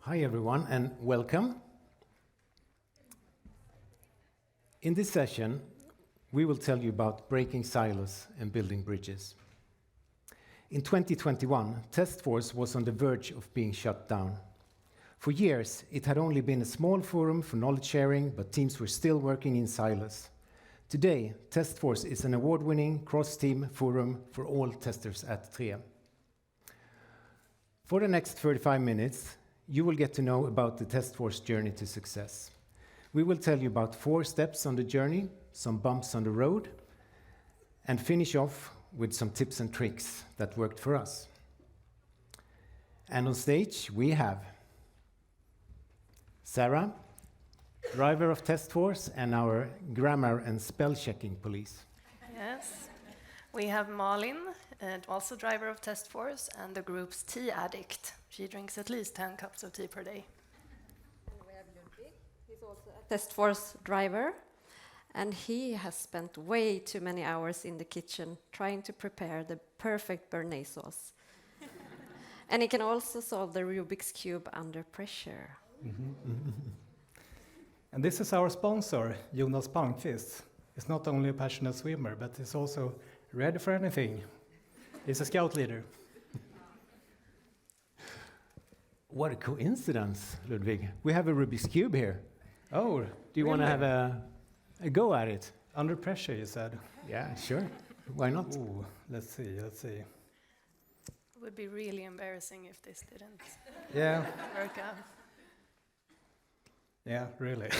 Hi everyone and welcome. In this session, we will tell you about breaking silos and building bridges. In 2021, Testforce was on the verge of being shut down. For years, it had only been a small forum for knowledge sharing, but teams were still working in silos. Today, Testforce is an award-winning cross-team forum for all testers at TRE. For the next 35 minutes, you will get to know about the Testforce journey to success. We will tell you about 4 steps on the journey, some bumps on the road, and finish off with some tips and tricks that worked for us. And on stage, we have Sarah, driver of Testforce, and our grammar and spell checking police. Yes, we have Malin, and also driver of Testforce, and the group's tea addict. She drinks at least 10 cups of tea per day. And we have Ludwig. He's also a Testforce driver, and he has spent way too many hours in the kitchen trying to prepare the perfect béarnaise sauce. And he can also solve the Rubik's Cube under pressure. And this is our sponsor, Jonas Palmkvist. He's not only a passionate swimmer, but he's also ready for anything. He's a scout leader. What a coincidence, Ludwig. We have a Rubik's Cube here. Oh, Do you want to have a go at it? Under pressure, you said. Yeah, sure. Why not? Ooh, let's see. It would be really embarrassing if this didn't Yeah, work out. yeah, really.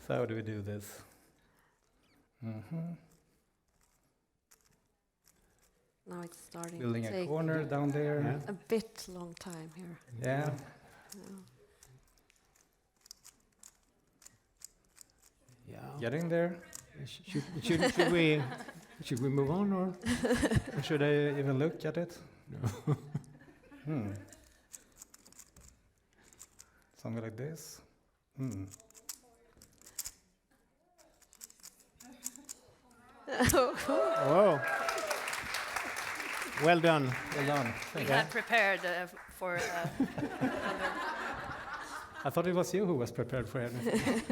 So how do we do this? Now it's starting Building to a take corner down there. Yeah. a bit long time here. Yeah. Yeah. Getting there. Should we move on or? Or should I even look at it? No. Something like this. Whoa. Well done. Well done. We Thank had prepared for I thought it was you who was prepared for anything.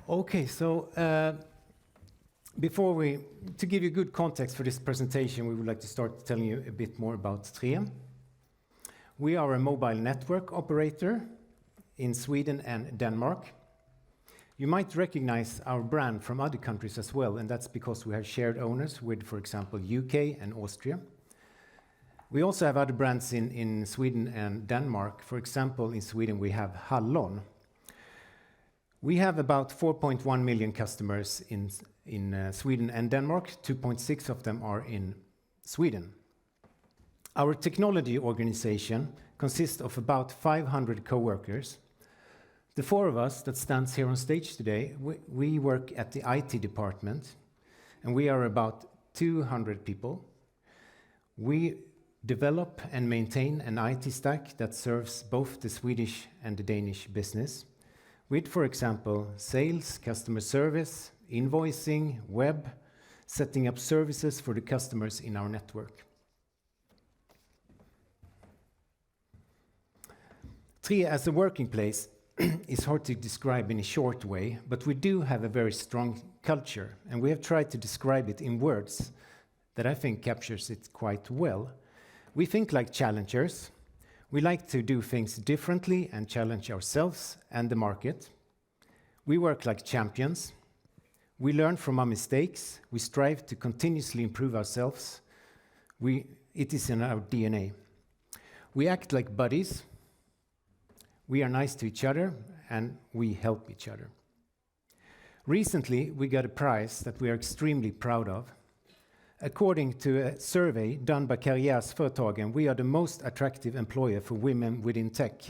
Okay, so to give you good context for this presentation, we would like to start telling you a bit more about TRE. We are a mobile network operator in Sweden and Denmark. You might recognize our brand from other countries as well, and that's because we have shared owners with, for example, UK and Austria. We also have other brands in Sweden and Denmark. For example, in Sweden we have Hallon. We have about 4.1 million customers in Sweden and Denmark. 2.6 of them are in Sweden. Our technology organization consists of about 500 co-workers. The 4 of us that stands here on stage today, we work at the IT department, and we are about 200 people. We develop and maintain an IT stack that serves both the Swedish and the Danish business, with, for example, sales, customer service, invoicing, web, setting up services for the customers in our network. TRE as a working place is hard to describe in a short way, but we do have a very strong culture, and we have tried to describe it in words that I think captures it quite well. We think like challengers. We like to do things differently and challenge ourselves and the market. We work like champions. We learn from our mistakes. We strive to continuously improve ourselves. It is in our DNA. We act like buddies. We are nice to each other, and we help each other. Recently, we got a prize that we are extremely proud of. According to a survey done by Karriärsföretagen, we are the most attractive employer for women within tech.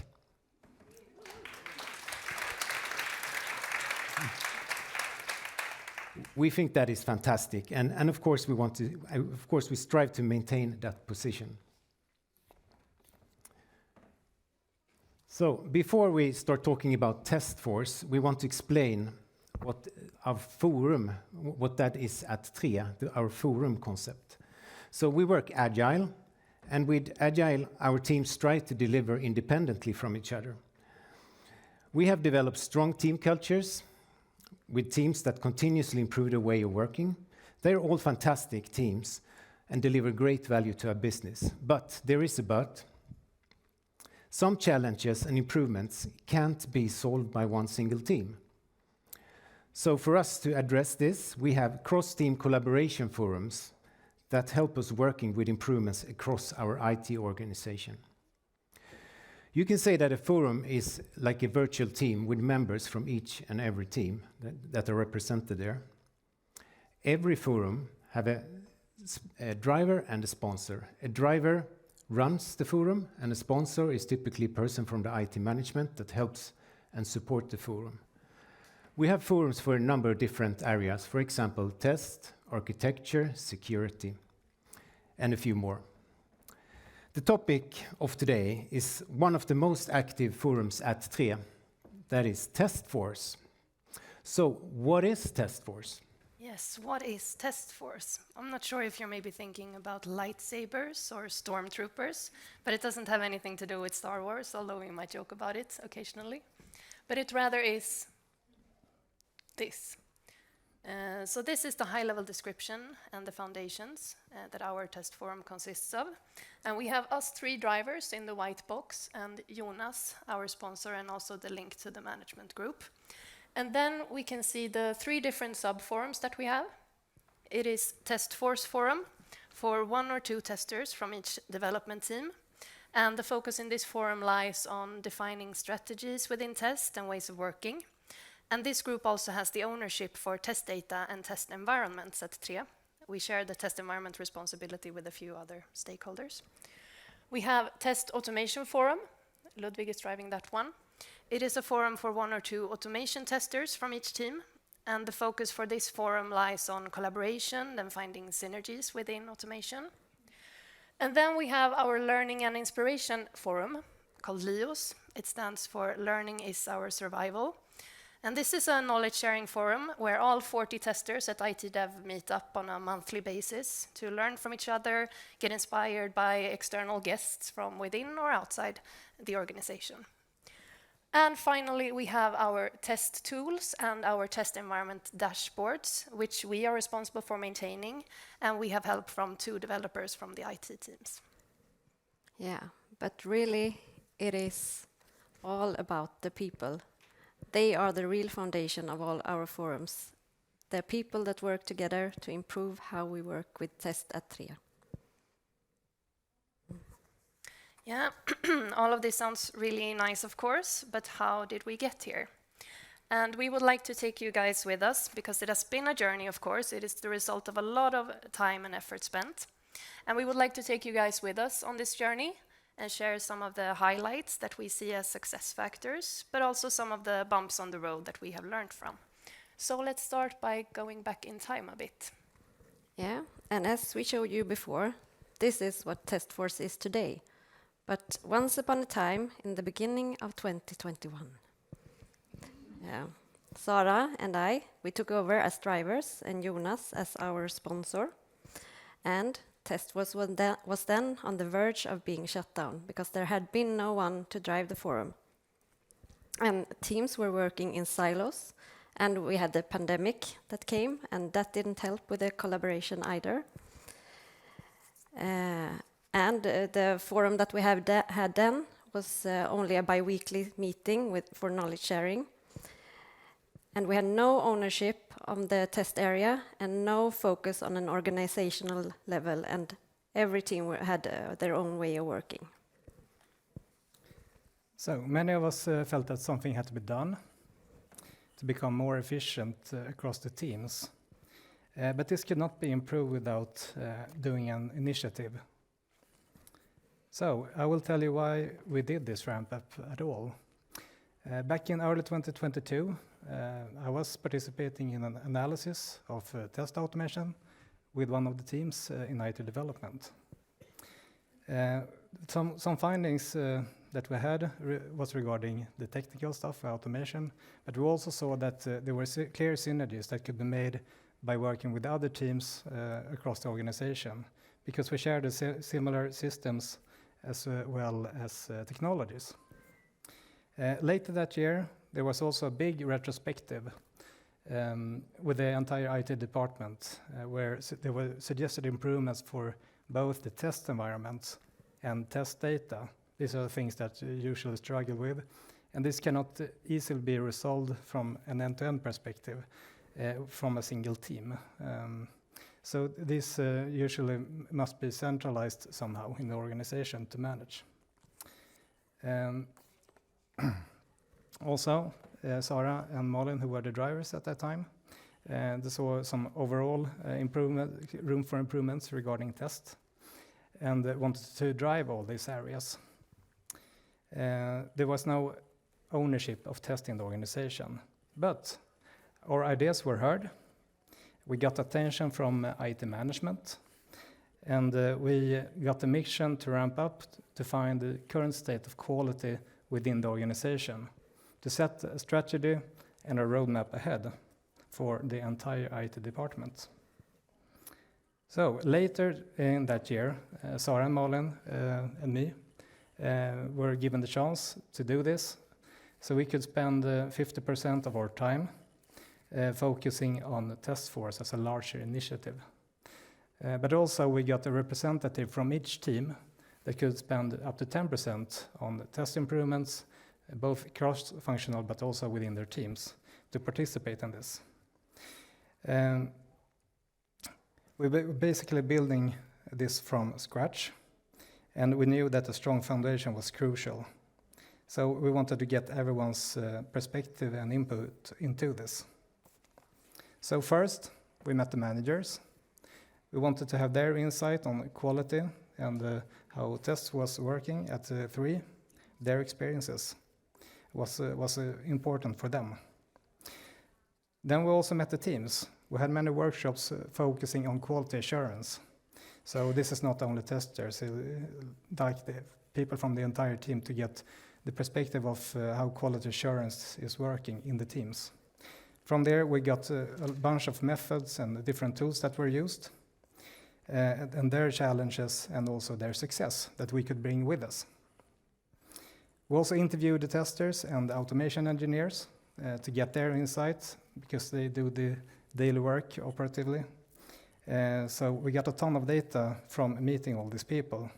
We think that is fantastic, and of course we strive to maintain that position. So before we start talking about Testforce, we want to explain what our forum, what that is at TRE, our forum concept. So we work agile, and with agile, our teams strive to deliver independently from each other. We have developed strong team cultures with teams that continuously improve their way of working. They're all fantastic teams and deliver great value to our business. But there is a but. Some challenges and improvements can't be solved by one single team. So for us to address this, we have cross-team collaboration forums that help us working with improvements across our IT organization. You can say that a forum is like a virtual team with members from each and every team that are represented there. Every forum have a driver and a sponsor. A driver runs the forum, and a sponsor is typically a person from the IT management that helps and support the forum. We have forums for a number of different areas, for example, test, architecture, security, and a few more. The topic of today is one of the most active forums at 3, that is Testforce. So what is Testforce? Yes, what is Testforce? I'm not sure if you're maybe thinking about lightsabers or stormtroopers, but it doesn't have anything to do with Star Wars, although we might joke about it occasionally. But it rather is this. So this is the high-level description and the foundations that our test forum consists of. And we have us 3 drivers in the white box, and Jonas, our sponsor, and also the link to the management group. And then we can see the 3 different sub-forums that we have. It is Testforce forum for 1 or 2 testers from each development team. And the focus in this forum lies on defining strategies within test and ways of working. And this group also has the ownership for test data and test environments at 3. We share the test environment responsibility with a few other stakeholders. We have Test Automation Forum. Ludwig is driving that one. It is a forum for 1 or 2 automation testers from each team. And the focus for this forum lies on collaboration and finding synergies within automation. And then we have our Learning and Inspiration Forum called LIOS. It stands for Learning is Our Survival. And this is a knowledge-sharing forum where all 40 testers at IT Dev meet up on a monthly basis to learn from each other, get inspired by external guests from within or outside the organization. And finally, we have our test tools and our test environment dashboards, which we are responsible for maintaining, and we have help from 2 developers from the IT teams. Yeah, but really it is all about the people. They are the real foundation of all our forums. They're people that work together to improve how we work with test at 3. Yeah, all of this sounds really nice, of course, but how did we get here? And we would like to take you guys with us, because it has been a journey, of course. It is the result of a lot of time and effort spent. And we would like to take you guys with us on this journey and share some of the highlights that we see as success factors, but also some of the bumps on the road that we have learned from. So let's start by going back in time a bit. Yeah, and as we showed you before, this is what Testforce is today. But once upon a time, in the beginning of 2021, Sara and we took over as drivers, and Jonas as our sponsor. And Testforce was then on the verge of being shut down because there had been no one to drive the forum. And teams were working in silos, and we had the pandemic that came, and that didn't help with the collaboration either. And the forum that we had then was only a bi-weekly meeting for knowledge sharing. And we had no ownership of the test area and no focus on an organizational level, and every team had their own way of working. So many of us felt that something had to be done to become more efficient across the teams. But this could not be improved without doing an initiative. So I will tell you why we did this ramp up at all. Back in early 2022, I was participating in an analysis of test automation with one of the teams in IT development. Some findings that we had was regarding the technical stuff, automation, but we also saw that there were clear synergies that could be made by working with other teams across the organization, because we share the similar systems as well as technologies. Later that year, there was also a big retrospective with the entire IT department, where there were suggested improvements for both the test environments and test data. These are the things that you usually struggle with, and this cannot easily be resolved from an end-to-end perspective from a single team. So this usually must be centralized somehow in the organization to manage. Also, Sara and Malin, who were the drivers at that time, they saw some overall room for improvements regarding test, and wanted to drive all these areas. There was no ownership of testing in the organization, but our ideas were heard. We got attention from IT management, and we got the mission to ramp up to find the current state of quality within the organization, to set a strategy and a roadmap ahead for the entire IT department. So later in that year, Sara and Malin and me were given the chance to do this, so we could spend 50% of our time focusing on the test force as a larger initiative. But also we got a representative from each team that could spend up to 10% on the test improvements, both cross-functional but also within their teams, to participate in this. We were basically building this from scratch, and we knew that a strong foundation was crucial. So we wanted to get everyone's perspective and input into this. So first, we met the managers. We wanted to have their insight on quality and how tests was working at 3. Their experiences was important for them. Then we also met the teams. We had many workshops focusing on quality assurance. So this is not only testers, like the people from the entire team, to get the perspective of how quality assurance is working in the teams. From there, we got a bunch of methods and different tools that were used, and their challenges and also their success that we could bring with us. We also interviewed the testers and the automation engineers to get their insights, because they do the daily work operatively. So we got a ton of data from meeting all these people.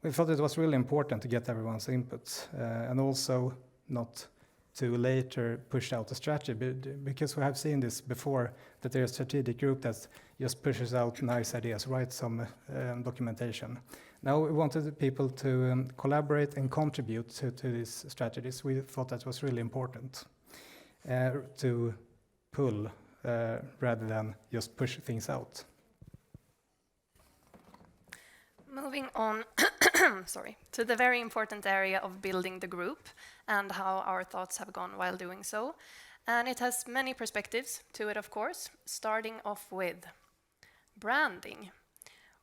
We thought it was really important to get everyone's input, and also not to later push out a strategy, because we have seen this before, that there's a strategic group that just pushes out nice ideas, write some documentation. Now we wanted the people to collaborate and contribute to these strategies. We thought that was really important to pull rather than just push things out. Moving on to the very important area of building the group and how our thoughts have gone while doing so. And it has many perspectives to it, of course, starting off with branding.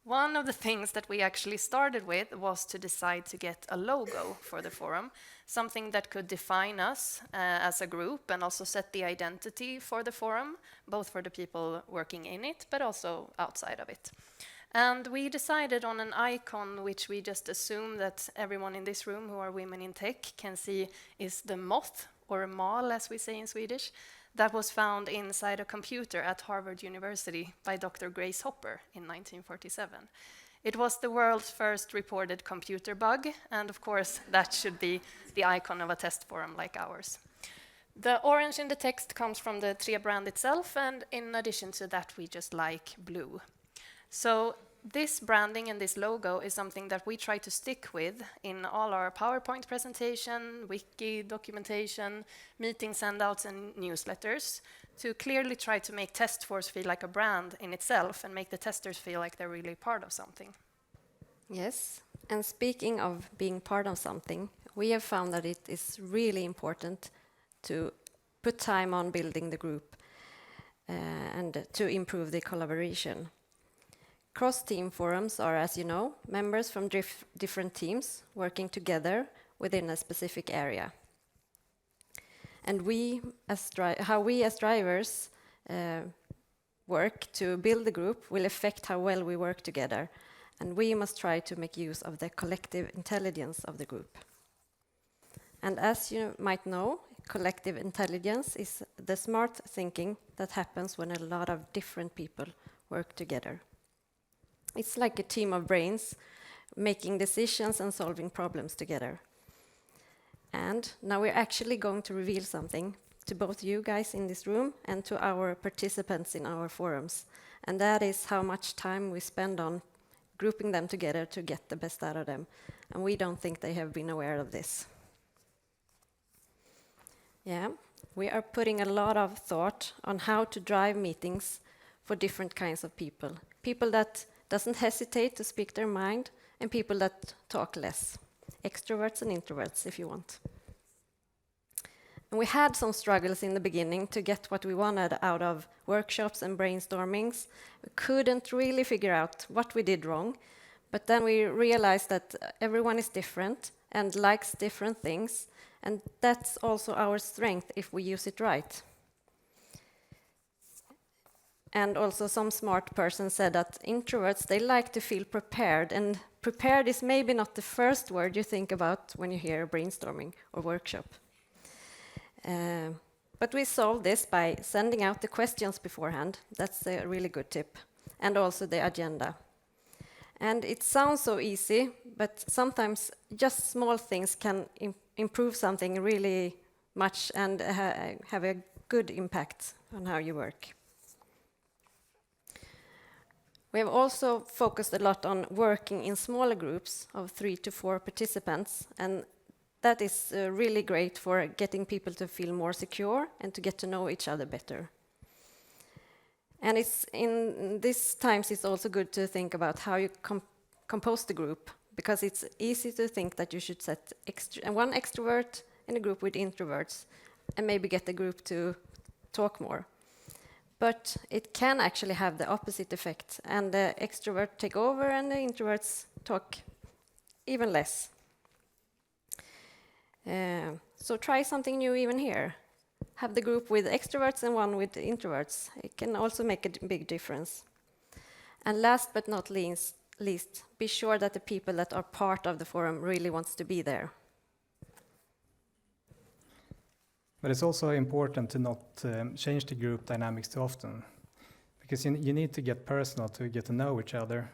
One of the things that we actually started with was to decide to get a logo for the forum, something that could define us as a group and also set the identity for the forum, both for the people working in it, but also outside of it. And we decided on an icon which we just assume that everyone in this room who are women in tech can see is the moth, or a mal as we say in Swedish, that was found inside a computer at Harvard University by Dr. Grace Hopper in 1947. It was the world's first reported computer bug, and of course that should be the icon of a test forum like ours. The orange in the text comes from the Tre brand itself, and in addition to that we just like blue. So this branding and this logo is something that we try to stick with in all our PowerPoint presentation, wiki documentation, meeting sendouts and newsletters, to clearly try to make Testforce feel like a brand in itself and make the testers feel like they're really part of something. Yes, and speaking of being part of something, we have found that it is really important to put time on building the group and to improve the collaboration. Cross-team forums are, as you know, members from different teams working together within a specific area. And how we as drivers work to build the group will affect how well we work together, and we must try to make use of the collective intelligence of the group. And as you might know, collective intelligence is the smart thinking that happens when a lot of different people work together. It's like a team of brains making decisions and solving problems together. And now we're actually going to reveal something to both you guys in this room and to our participants in our forums. And that is how much time we spend on grouping them together to get the best out of them. And we don't think they have been aware of this. Yeah, we are putting a lot of thought on how to drive meetings for different kinds of people. People that doesn't hesitate to speak their mind, and people that talk less. Extroverts and introverts, if you want. And we had some struggles in the beginning to get what we wanted out of workshops and brainstormings. We couldn't really figure out what we did wrong, but then we realized that everyone is different and likes different things, and that's also our strength if we use it right. And also some smart person said that introverts, they like to feel prepared, and prepared is maybe not the first word you think about when you hear brainstorming or workshop. But we solved this by sending out the questions beforehand. That's a really good tip. And also the agenda. And it sounds so easy, but sometimes just small things can improve something really much and have a good impact on how you work. We have also focused a lot on working in smaller groups of 3 to 4 participants, and that is really great for getting people to feel more secure and to get to know each other better. And it's in these times it's also good to think about how you compose the group, because it's easy to think that you should set one extrovert in a group with introverts and maybe get the group to talk more. But it can actually have the opposite effect, and the extrovert take over and the introverts talk even less. So try something new even here. Have the group with extroverts and one with introverts. It can also make a big difference. And last but not least, be sure that the people that are part of the forum really wants to be there. But it's also important to not change the group dynamics too often, because you need to get personal to get to know each other.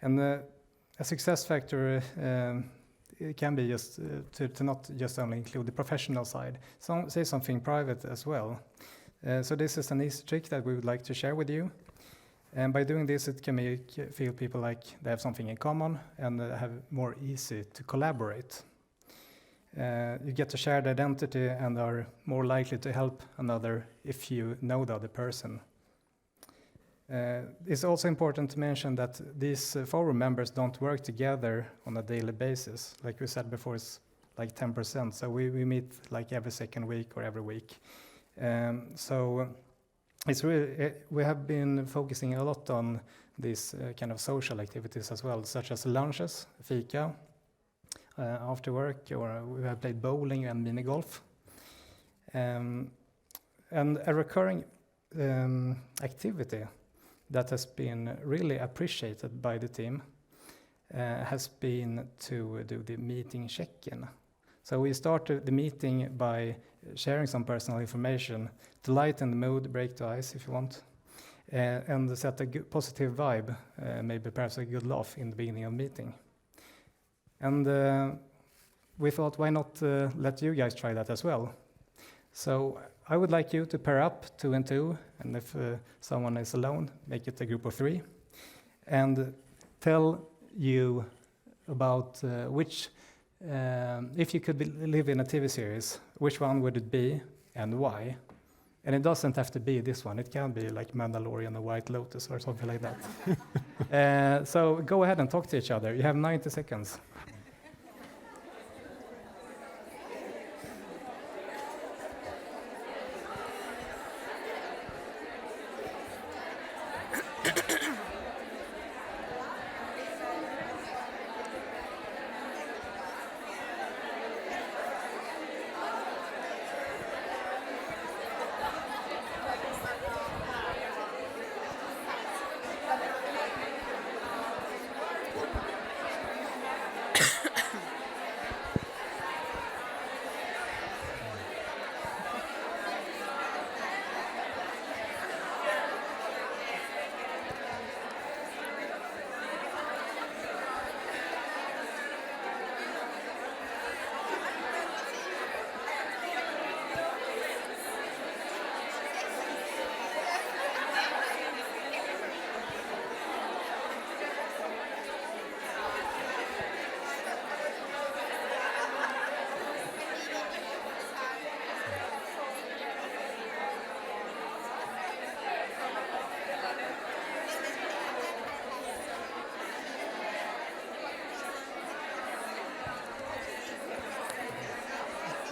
And a success factor it can be just to not just only include the professional side, say something private as well. So this is an easy trick that we would like to share with you. And by doing this, it can make feel people like they have something in common and have more easy to collaborate. You get a shared identity and are more likely to help another if you know the other person. It's also important to mention that these forum members don't work together on a daily basis. Like we said before, it's like 10%, so we meet like every second week or every week. So it's really, we have been focusing a lot on these kind of social activities as well, such as lunches, fika, after work, or we have played bowling and mini golf. And a recurring activity that has been really appreciated by the team has been to do the meeting check-in. So we started the meeting by sharing some personal information to lighten the mood, break the ice if you want, and set a positive vibe, maybe perhaps a good laugh in the beginning of the meeting. And we thought, why not let you guys try that as well? So I would like you to pair up 2 and 2, and if someone is alone, make it a group of 3, and tell you about which, if you could live in a TV series, which one would it be and why? And it doesn't have to be this one. It can be like Mandalorian or White Lotus or something like that. So go ahead and talk to each other. You have 90 seconds.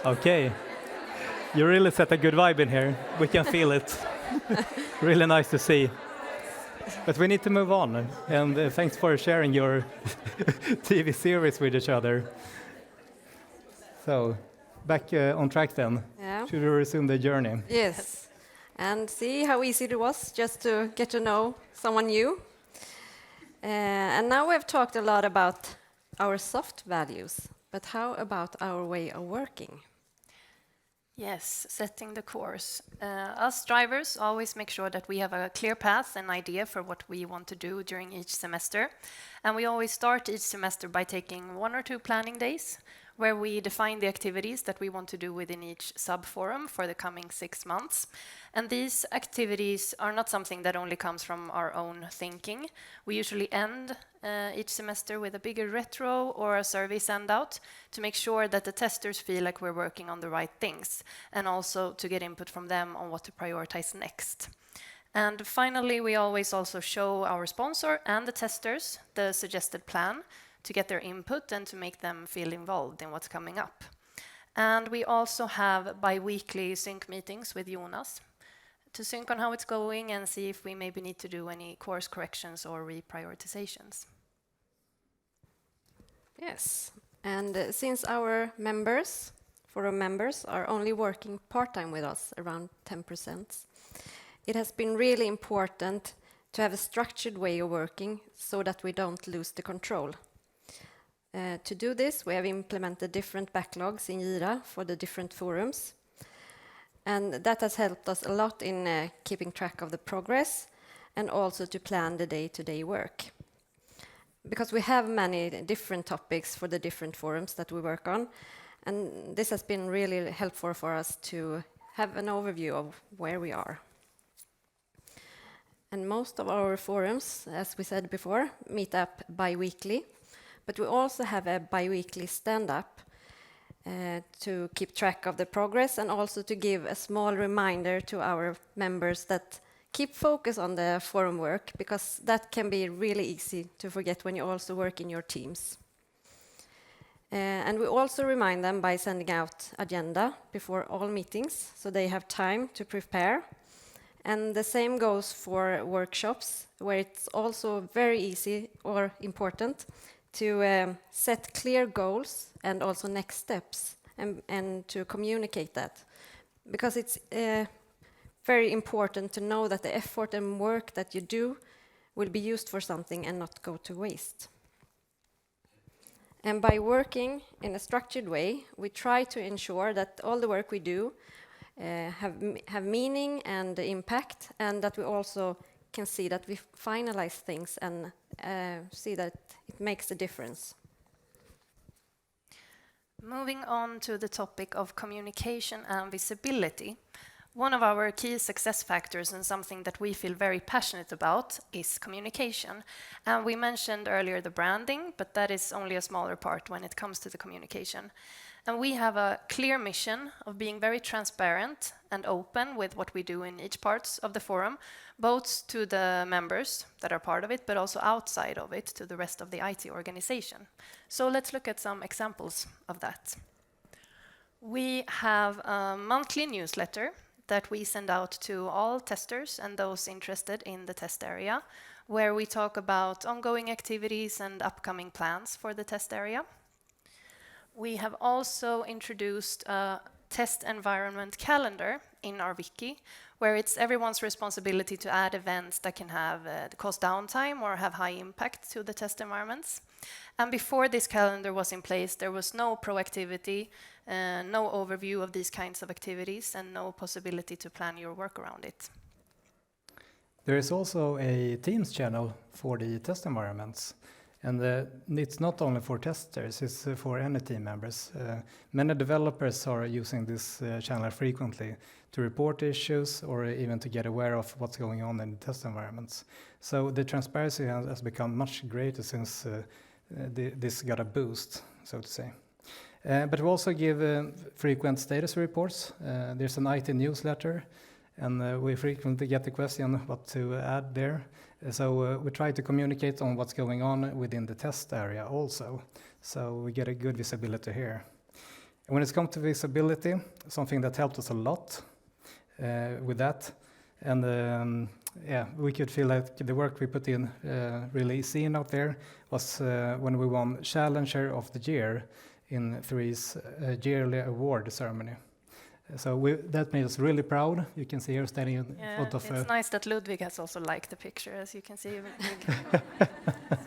Okay. You really set a good vibe in here. We can feel it. Really nice to see. But we need to move on. And thanks for sharing your TV series with each other. So, back on track then. Yeah. Should we resume the journey? Yes. And see how easy it was just to get to know someone new. And now we've talked a lot about our soft values, but how about our way of working? Yes, setting the course. Us drivers always make sure that we have a clear path and idea for what we want to do during each semester. And we always start each semester by taking 1 or 2 planning days, where we define the activities that we want to do within each sub-forum for the coming 6 months. And these activities are not something that only comes from our own thinking. We usually end each semester with a bigger retro or a survey send-out to make sure that the testers feel like we're working on the right things, and also to get input from them on what to prioritize next. And finally, we always also show our sponsor and the testers the suggested plan to get their input and to make them feel involved in what's coming up. And we also have bi-weekly sync meetings with Jonas to sync on how it's going and see if we maybe need to do any course corrections or reprioritizations. Yes. And since our forum members are only working part-time with us, around 10%, it has been really important to have a structured way of working so that we don't lose the control. To do this, we have implemented different backlogs in Jira for the different forums. And that has helped us a lot in keeping track of the progress and also to plan the day-to-day work. Because we have many different topics for the different forums that we work on. And this has been really helpful for us to have an overview of where we are. And most of our forums, as we said before, meet up bi-weekly. But we also have a bi-weekly stand-up to keep track of the progress and also to give a small reminder to our members that keep focus on the forum work, because that can be really easy to forget when you also work in your teams. And we also remind them by sending out agenda before all meetings, so they have time to prepare. And the same goes for workshops, where it's also very easy or important to set clear goals and also next steps and to communicate that. Because it's very important to know that the effort and work that you do will be used for something and not go to waste. And by working in a structured way, we try to ensure that all the work we do have meaning and impact, and that we also can see that we finalize things and see that it makes a difference. Moving on to the topic of communication and visibility, one of our key success factors and something that we feel very passionate about is communication. And we mentioned earlier the branding, but that is only a smaller part when it comes to the communication. And we have a clear mission of being very transparent and open with what we do in each parts of the forum, both to the members that are part of it, but also outside of it to the rest of the IT organization. So let's look at some examples of that. We have a monthly newsletter that we send out to all testers and those interested in the test area, where we talk about ongoing activities and upcoming plans for the test area. We have also introduced a test environment calendar in our wiki, where it's everyone's responsibility to add events that can have cause downtime or have high impact to the test environments. And before this calendar was in place, there was no proactivity, no overview of these kinds of activities, and no possibility to plan your work around it. There is also a Teams channel for the test environments. And it's not only for testers, it's for any team members. Many developers are using this channel frequently to report issues or even to get aware of what's going on in the test environments. So the transparency has become much greater since this got a boost, so to say. But we also give frequent status reports. There's an IT newsletter, and we frequently get the question what to add there. So we try to communicate on what's going on within the test area also. So we get a good visibility here. And when it comes to visibility, something that helped us a lot with that, and we could feel like the work we put in really seen out there was when we won Challenger of the Year in 3's yearly award ceremony. So that made us really proud. You can see her standing in front of. It's nice that Ludwig has also liked the picture, as you can see.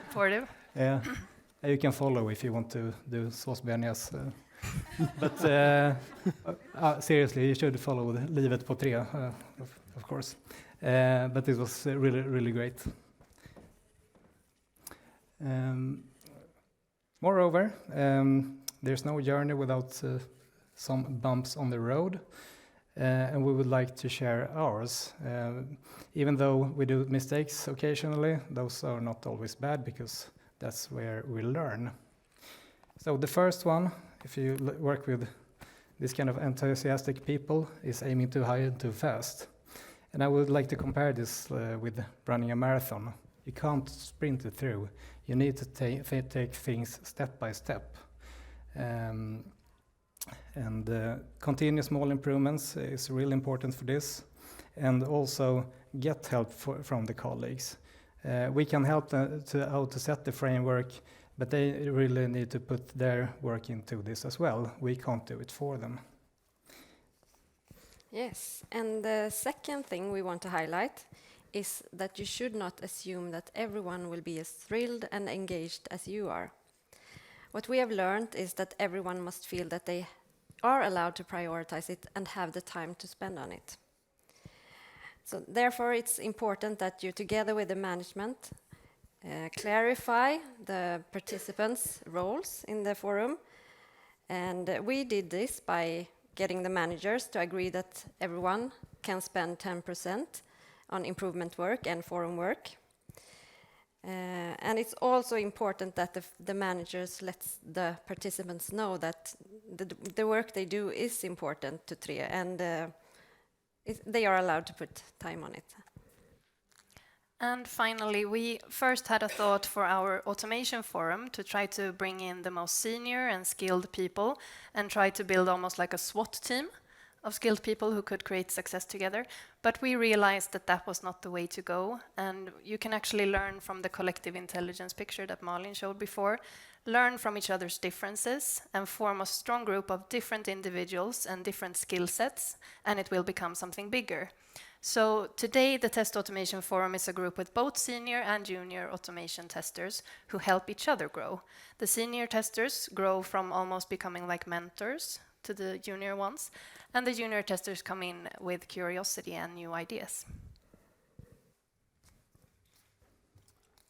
Supportive. Yeah, you can follow if you want to do Såsbenjas. But seriously, you should follow Livet på 3, of course. But it was really, really great. Moreover, there's no journey without some bumps on the road, and we would like to share ours. Even though we do mistakes occasionally, those are not always bad because that's where we learn. So the first one, if you work with this kind of enthusiastic people, is aiming too high and too fast. And I would like to compare this with running a marathon. You can't sprint it through. You need to take things step by step. And continuous small improvements is really important for this. And also get help from the colleagues. We can help how to set the framework, but they really need to put their work into this as well. We can't do it for them. Yes, and the second thing we want to highlight is that you should not assume that everyone will be as thrilled and engaged as you are. What we have learned is that everyone must feel that they are allowed to prioritize it and have the time to spend on it. So therefore, it's important that you, together with the management, clarify the participants' roles in the forum. And we did this by getting the managers to agree that everyone can spend 10% on improvement work and forum work. And it's also important that the managers let the participants know that the work they do is important to TRE, and they are allowed to put time on it. And finally, we first had a thought for our automation forum to try to bring in the most senior and skilled people and try to build almost like a SWAT team of skilled people who could create success together. But we realized that that was not the way to go. And you can actually learn from the collective intelligence picture that Malin showed before, learn from each other's differences and form a strong group of different individuals and different skill sets, and it will become something bigger. So today, the Test Automation Forum is a group with both senior and junior automation testers who help each other grow. The senior testers grow from almost becoming like mentors to the junior ones, and the junior testers come in with curiosity and new ideas.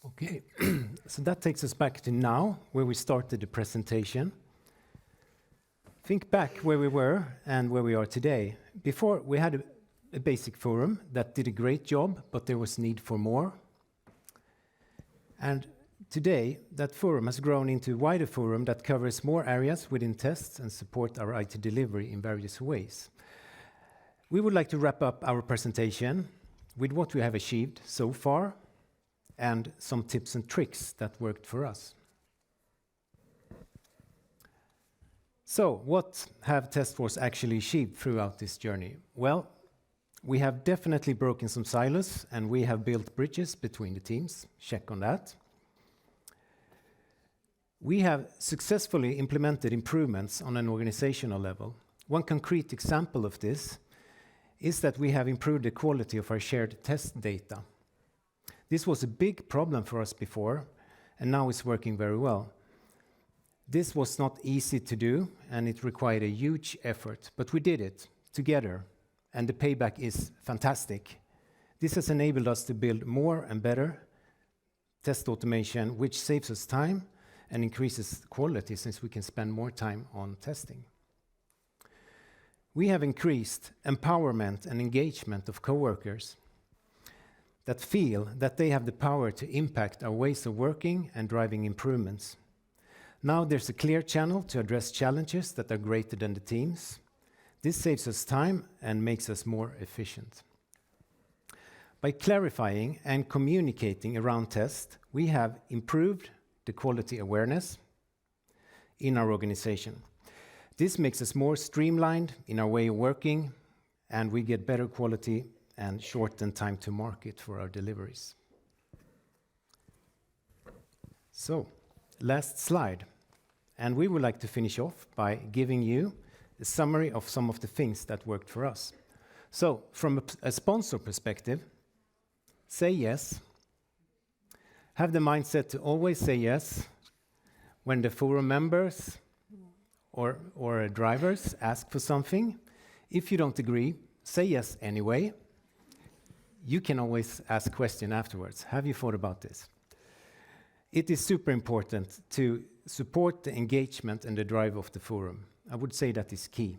Okay, so that takes us back to now, where we started the presentation. Think back where we were and where we are today. Before, we had a basic forum that did a great job, but there was need for more. And today, that forum has grown into a wider forum that covers more areas within tests and support our IT delivery in various ways. We would like to wrap up our presentation with what we have achieved so far and some tips and tricks that worked for us. So, what have TestForce actually achieved throughout this journey? Well, we have definitely broken some silos, and we have built bridges between the teams. Check on that. We have successfully implemented improvements on an organizational level. One concrete example of this is that we have improved the quality of our shared test data. This was a big problem for us before, and now it's working very well. This was not easy to do, and it required a huge effort, but we did it together, and the payback is fantastic. This has enabled us to build more and better test automation, which saves us time and increases quality since we can spend more time on testing. We have increased empowerment and engagement of coworkers that feel that they have the power to impact our ways of working and driving improvements. Now there's a clear channel to address challenges that are greater than the teams. This saves us time and makes us more efficient. By clarifying and communicating around tests, we have improved the quality awareness in our organization. This makes us more streamlined in our way of working, and we get better quality and shorten time to market for our deliveries. So, last slide. And we would like to finish off by giving you a summary of some of the things that worked for us. So, from a sponsor perspective, say yes. Have the mindset to always say yes when the forum members or drivers ask for something. If you don't agree, say yes anyway. You can always ask a question afterwards. Have you thought about this? It is super important to support the engagement and the drive of the forum. I would say that is key.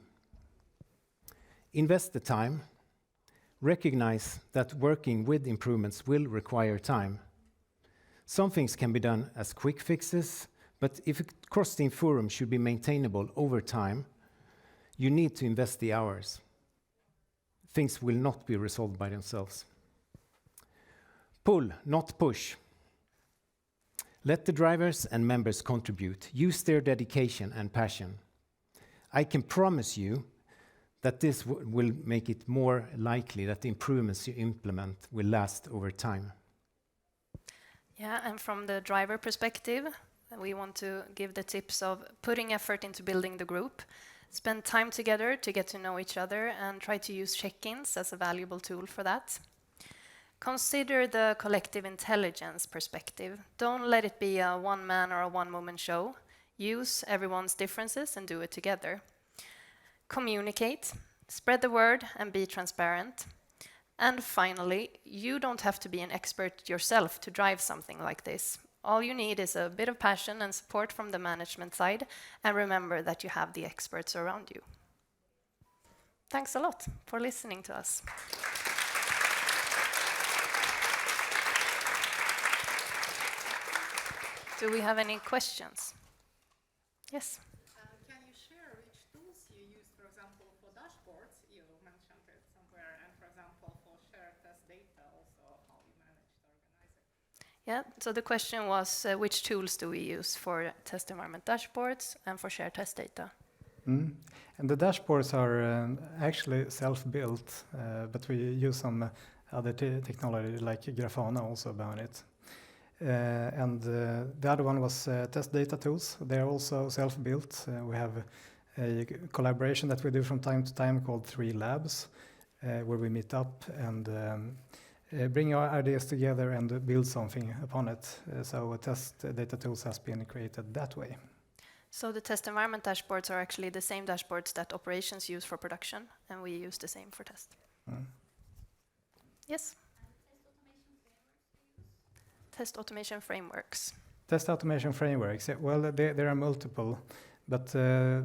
Invest the time. Recognize that working with improvements will require time. Some things can be done as quick fixes, but if a cross-team forum should be maintainable over time, you need to invest the hours. Things will not be resolved by themselves. Pull, not push. Let the drivers and members contribute. Use their dedication and passion. I can promise you that this will make it more likely that the improvements you implement will last over time. Yeah, and from the driver perspective, we want to give the tips of putting effort into building the group, spend time together to get to know each other, and try to use check-ins as a valuable tool for that. Consider the collective intelligence perspective. Don't let it be a one-man or a one-woman show. Use everyone's differences and do it together. Communicate, spread the word, and be transparent. And finally, you don't have to be an expert yourself to drive something like this. All you need is a bit of passion and support from the management side, and remember that you have the experts around you. Thanks a lot for listening to us. Do we have any questions? Yes. Can you share which tools you use, for example, for dashboards? You mentioned it somewhere, and for example, for shared test data, also how you manage to organize it. Yeah, so the question was which tools do we use for test environment dashboards and for shared test data? And the dashboards are actually self-built, but we use some other technology like Grafana also about it. And the other one was test data tools. They're also self-built. We have a collaboration that we do from time to time called 3 Labs, where we meet up and bring our ideas together and build something upon it. So test data tools has been created that way. So the test environment dashboards are actually the same dashboards that operations use for production, and we use the same for test. Yes? Test automation frameworks. Test automation frameworks, well, there are multiple, but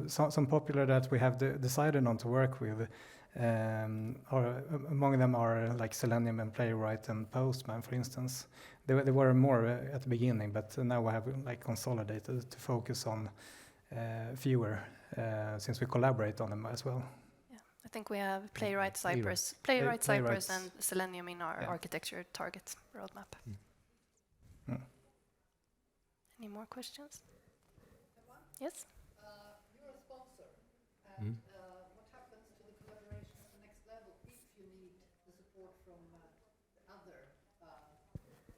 some popular that we have decided on to work with, among them are like Selenium and Playwright and Postman, for instance. There were more at the beginning, but now we have like consolidated to focus on fewer, since we collaborate on them as well. Yeah, I think we have Playwright, Cypress, Cypress, and Selenium in our architecture target roadmap. Any more questions? Yes? You're a sponsor, and what happens to the collaboration at the next level if you need the support from the other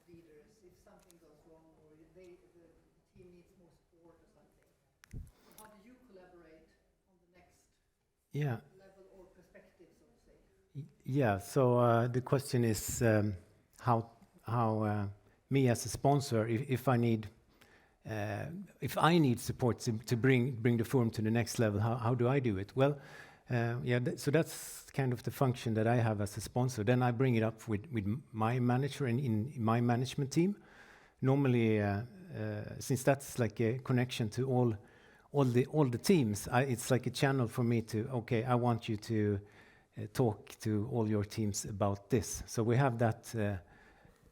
leaders, if something goes wrong or the team needs more support or something? How do you collaborate on the next level or perspective, so to say? Yeah, so the question is how me as a sponsor, if I need support to bring the forum to the next level, how do I do it? Well, so that's kind of the function that I have as a sponsor. Then I bring it up with my manager and in my management team. Normally, since that's like a connection to all the teams, it's like a channel for me to, okay, I want you to talk to all your teams about this. So we have that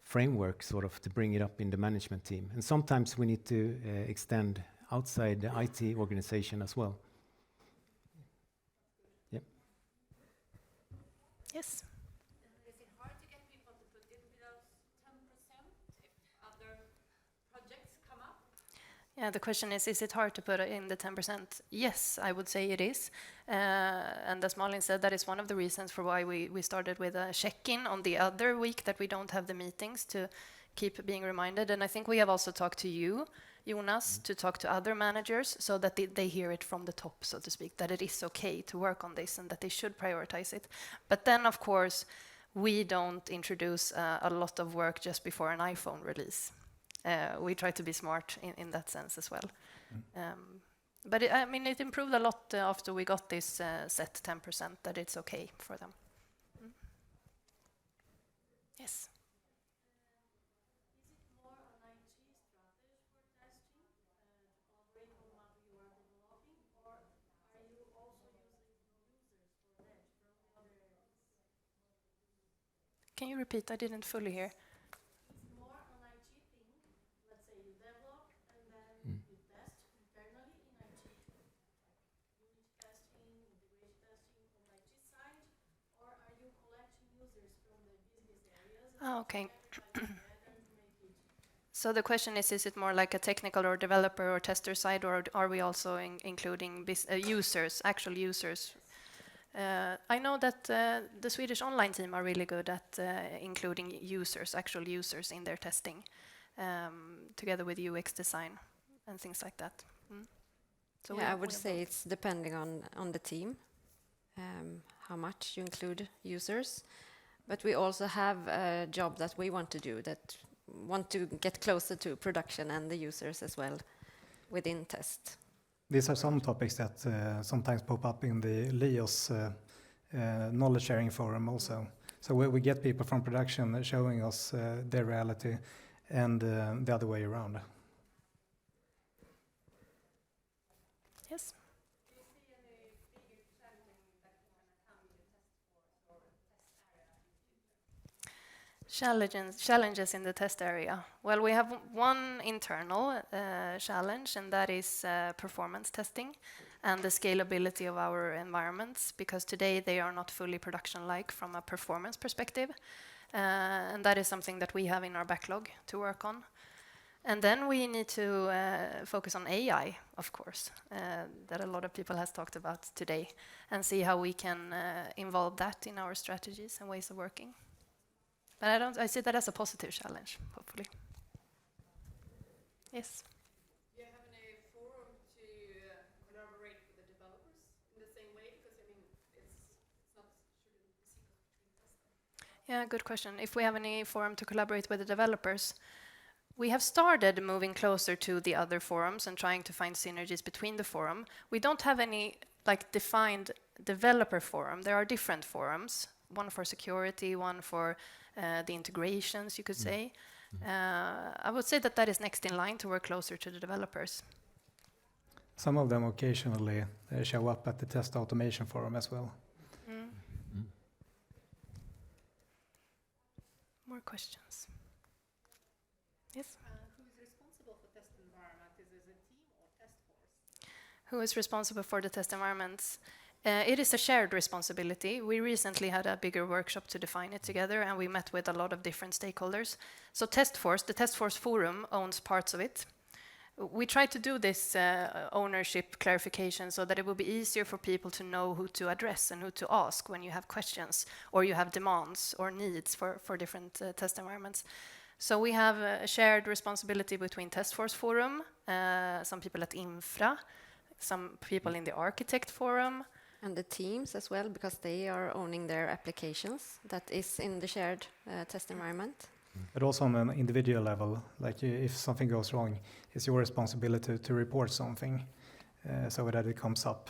framework sort of to bring it up in the management team. And sometimes we need to extend outside the IT organization as well. Yep. Yes. Is it hard to get people to put in below 10% if other projects come up? Yeah, the question is it hard to put in the 10%? Yes, I would say it is. And as Malin said, that is one of the reasons for why we started with a check-in on the other week that we don't have the meetings, to keep being reminded. And I think we have also talked to you, Jonas, to talk to other managers so that they hear it from the top, so to speak, that it is okay to work on this and that they should prioritize it. But then, of course, we don't introduce a lot of work just before an iPhone release. We try to be smart in that sense as well. But it improved a lot after we got this set 10%, that it's okay for them. Yes. Is it more an IT strategy for testing to collaborate on what you are developing, or are you also using users for that from the other areas? Can you repeat? I didn't fully hear. It's more an IT thing. Let's say you develop and then you test internally in IT, like unit testing, integration testing on the IT side, or are you collecting users from the business areas and Okay. everybody together to make it? So the question is it more like a technical or developer or tester side, or are we also including users, actual users? I know that the Swedish online team are really good at including users, actual users in their testing, together with UX design and things like that. So Yeah, I would we have say both. it's depending on the team, how much you include users. But we also have a job that we want to do, that want to get closer to production and the users as well within test. These are some topics that sometimes pop up in the LEOS knowledge sharing forum also. So we get people from production showing us their reality, and the other way around. Yes. Do you see any bigger challenges that can come in the test force or test area in future? Challenges in the test area. Well, we have one internal challenge, and that is performance testing and the scalability of our environments, because today they are not fully production-like from a performance perspective. And that is something that we have in our backlog to work on. And then we need to focus on AI, of course, that a lot of people has talked about today, and see how we can involve that in our strategies and ways of working. But I see that as a positive challenge, hopefully. Yes. Do you have any forum to collaborate with the developers in the same way? Because I mean, it's not shouldn't be secret between testers. Yeah, good question. If we have any forum to collaborate with the developers, we have started moving closer to the other forums and trying to find synergies between the forum. We don't have any defined developer forum. There are different forums, one for security, one for the integrations, you could say. I would say that is next in line to work closer to the developers. Some of them occasionally show up at the test automation forum as well. More questions? Yes? Who is responsible for test environment? Is it a team or test force? Who is responsible for the test environments? It is a shared responsibility. We recently had a bigger workshop to define it together, and we met with a lot of different stakeholders. So the Test Force Forum owns parts of it. We try to do this ownership clarification so that it will be easier for people to know who to address and who to ask when you have questions or you have demands or needs for different test environments. So we have a shared responsibility between Test Force Forum, some people at Infra, some people in the Architect Forum. And the teams as well, because they are owning their applications that is in the shared test environment. But also on an individual level, like if something goes wrong, it's your responsibility to report something so that it comes up.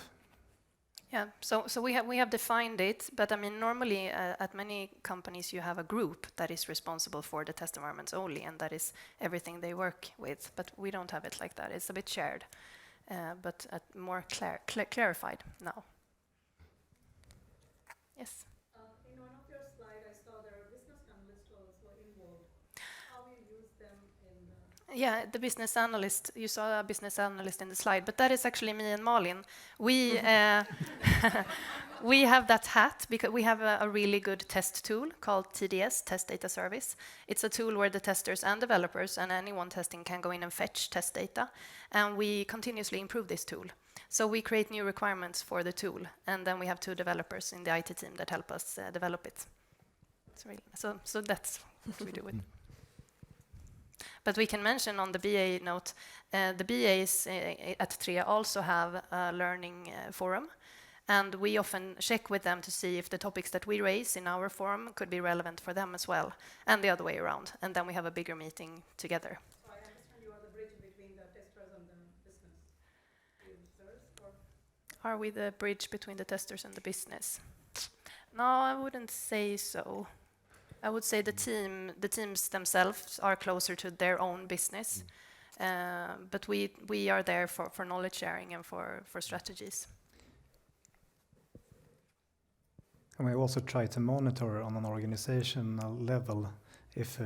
Yeah, so we have defined it, but I mean normally at many companies you have a group that is responsible for the test environments only, and that is everything they work with. But we don't have it like that. It's a bit shared, but more clarified now. Yes. In one of your slides, I saw there are business analysts also involved. How you use them in Yeah, the business analyst. You saw a business analyst in the slide, but that is actually me and Malin. We we have that hat because we have a really good test tool called TDS, Test Data Service. It's a tool where the testers and developers and anyone testing can go in and fetch test data, and we continuously improve this tool. So we create new requirements for the tool, and then we have 2 developers in the IT team that help us develop it. So that's what we do with. But we can mention on the BA note, the BAs at 3 also have a learning forum, and we often check with them to see if the topics that we raise in our forum could be relevant for them as well, and the other way around. And then we have a bigger meeting together. So I understand you are the bridge between the testers and the business users, or? Are we the bridge between the testers and the business? No, I wouldn't say so. I would say the teams themselves are closer to their own business, but we are there for knowledge sharing and for strategies. And we also try to monitor on an organizational level if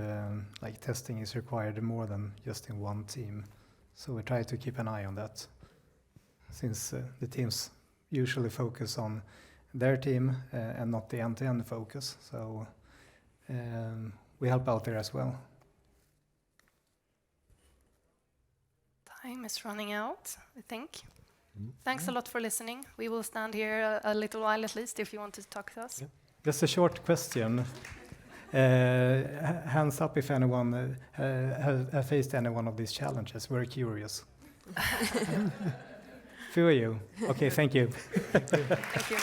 like testing is required more than just in one team. So we try to keep an eye on that, since the teams usually focus on their team and not the end-to-end focus. So we help out there as well. Time is running out, I think. Thanks a lot for listening. We will stand here a little while at least if you want to talk to us. Yeah. Just a short question. Hands up if anyone has faced any one of these challenges. We're curious. Few of you. Okay, thank you. Thank you.